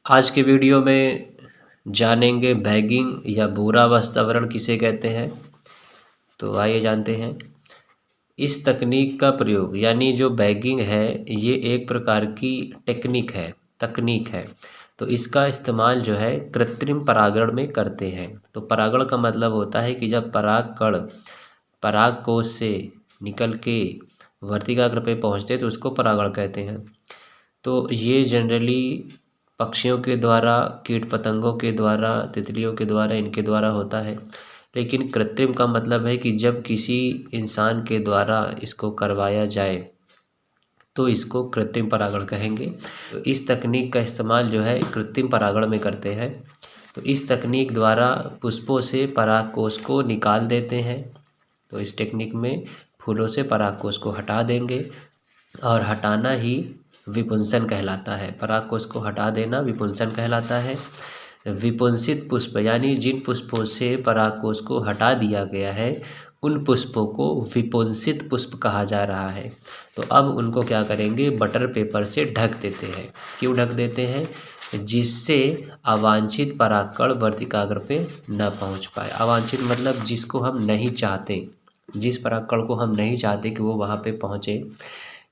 आज के वीडियो में जानेंगे बैगिंग या बुरा वातावरण किसे कहते हैं। तो आइए जानते हैं। इस तकनीक का प्रयोग यानी जो बैगिंग है ये एक प्रकार की तकनीक है। तो इसका इस्तेमाल जो है कृत्रिम परागण में करते हैं। तो परागण का मतलब होता है कि जब पराग कण पराग कोश से निकल के वर्तिकाग्र पे पहुँचते तो उसको परागण कहते हैं। तो ये जनरली पक्षियों के द्वारा, कीट पतंगों के द्वारा, तितलियों के द्वारा, इनके द्वारा होता है। लेकिन कृत्रिम का मतलब है कि जब किसी इंसान के द्वारा इसको करवाया जाए तो इसको कृत्रिम परागण कहेंगे। तो इस तकनीक का इस्तेमाल जो है कृत्रिम परागण में करते हैं। तो इस तकनीक द्वारा पुष्पों से परागकोश को निकाल देते हैं। तो इस टेक्निक में फूलों से परागकोश को हटा देंगे और हटाना ही विपुंसन कहलाता है। परागकोश को हटा देना विपुंसन कहलाता है। विपुंसित पुष्प यानी जिन पुष्पों से परागकोश को हटा दिया गया है उन पुष्पों को विपुंसित पुष्प कहा जा रहा है। तो अब उनको क्या करेंगे, बटर पेपर से ढक देते हैं। क्यों ढक देते हैं? जिससे अवांछित परागकण वर्तिकाग्र पे न पहुंच पाए। अवांछित मतलब जिसको हम नहीं चाहते, जिस परागकण को हम नहीं चाहते कि वो वहाँ पे पहुँचे,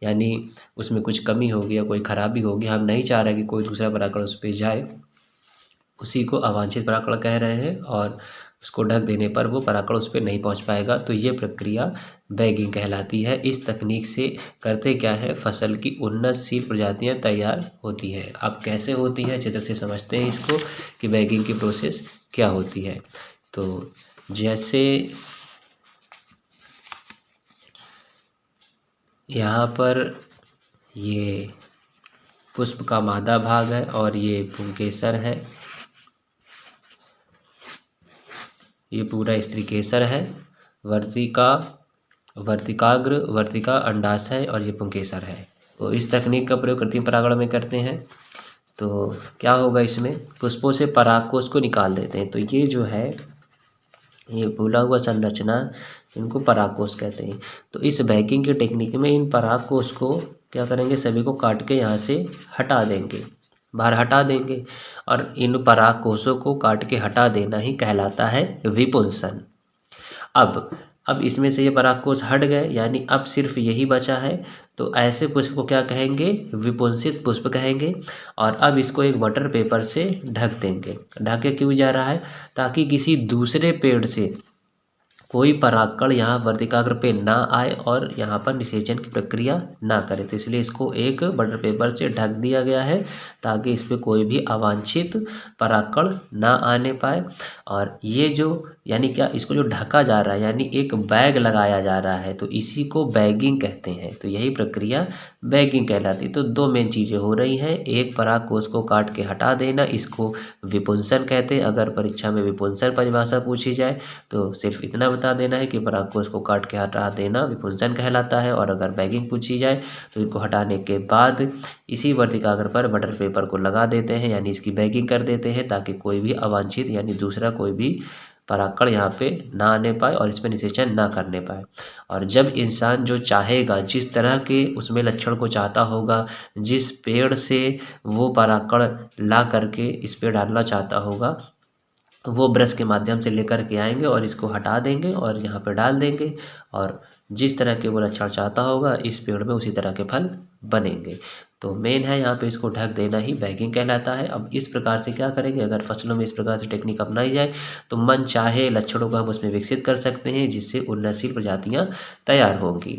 यानी उसमें कुछ कमी होगी या कोई खराबी होगी, हम नहीं चाह रहे कि कोई दूसरा परागकण उस पर जाए, उसी को अवांछित परागकण कह रहे हैं। और उसको ढक देने पर वो परागकण उस पर नहीं पहुंच पाएगा। तो ये प्रक्रिया बैगिंग कहलाती है। इस तकनीक से करते क्या है, फसल की उन्नतशील प्रजातियां तैयार होती है। अब कैसे होती है, चित्र से समझते हैं इसको कि बैगिंग की प्रोसेस क्या होती है। तो जैसे यहाँ पर ये पुष्प का मादा भाग है और ये पुंकेसर है, ये पूरा स्त्रीकेसर है। वर्तिका अंडाशय है और ये पुंकेसर है। तो इस तकनीक का प्रयोग कृत्रिम परागण में करते हैं। तो क्या होगा, इसमें पुष्पों से परागकोश को निकाल देते हैं। तो ये जो है ये फूला हुआ संरचना, इनको परागकोश कहते हैं। तो इस बैगिंग की टेक्निक में इन परागकोश को क्या करेंगे, सभी को काट के यहाँ से हटा देंगे, बाहर हटा देंगे। और इन परागकोशों को काट के हटा देना ही कहलाता है विपुंसन। अब इसमें से ये परागकोश हट गए, यानी अब सिर्फ यही बचा है। तो ऐसे पुष्प को क्या कहेंगे, विपुंसित पुष्प कहेंगे। और अब इसको एक बटर पेपर से ढक देंगे। ढके क्यों जा रहा है, ताकि किसी दूसरे पेड़ से कोई परागकण यहाँ वर्तिकाग्र पे ना आए और यहाँ पर निषेचन की प्रक्रिया ना करे। तो इसलिए इसको एक बटर पेपर से ढक दिया गया है ताकि इस पर कोई भी अवांछित परागकण ना आने पाए। और ये जो यानी क्या, इसको जो ढका जा रहा है यानी एक बैग लगाया जा रहा है, तो इसी को बैगिंग कहते हैं। तो यही प्रक्रिया बैगिंग कहलाती है। तो दो मेन चीज़ें हो रही हैं, एक परागकोश को काट के हटा देना, इसको विपुंसन कहते हैं। अगर परीक्षा में विपुंसन परिभाषा पूछी जाए तो सिर्फ इतना बता देना है कि परागकोश को काट के हटा देना विपुंसन कहलाता है। और अगर बैगिंग पूछी जाए तो इनको हटाने के बाद इसी वर्तिकाग्र पर बटर पेपर को लगा देते हैं, यानी इसकी बैगिंग कर देते हैं, ताकि कोई भी अवांछित यानी दूसरा कोई भी परागकण यहाँ पे ना आने पाए और इस पर निषेचन ना करने पाए। और जब इंसान जो चाहेगा, जिस तरह के उसमें लक्षण को चाहता होगा, जिस पेड़ से वो परागकण ला करके इस पे डालना चाहता होगा, वो ब्रश के माध्यम से लेकर के आएंगे और इसको हटा देंगे और यहाँ पे डाल देंगे। और जिस तरह के वो लक्षण चाहता होगा इस पेड़ में उसी तरह के फल बनेंगे। तो मेन है यहाँ पे इसको ढक देना ही बैगिंग कहलाता है। अब इस प्रकार से क्या करेंगे, अगर फसलों में इस प्रकार से टेक्निक अपनाई जाए तो मन चाहे लक्षणों को हम उसमें विकसित कर सकते हैं, जिससे उन्नतशील प्रजातियाँ तैयार होंगी।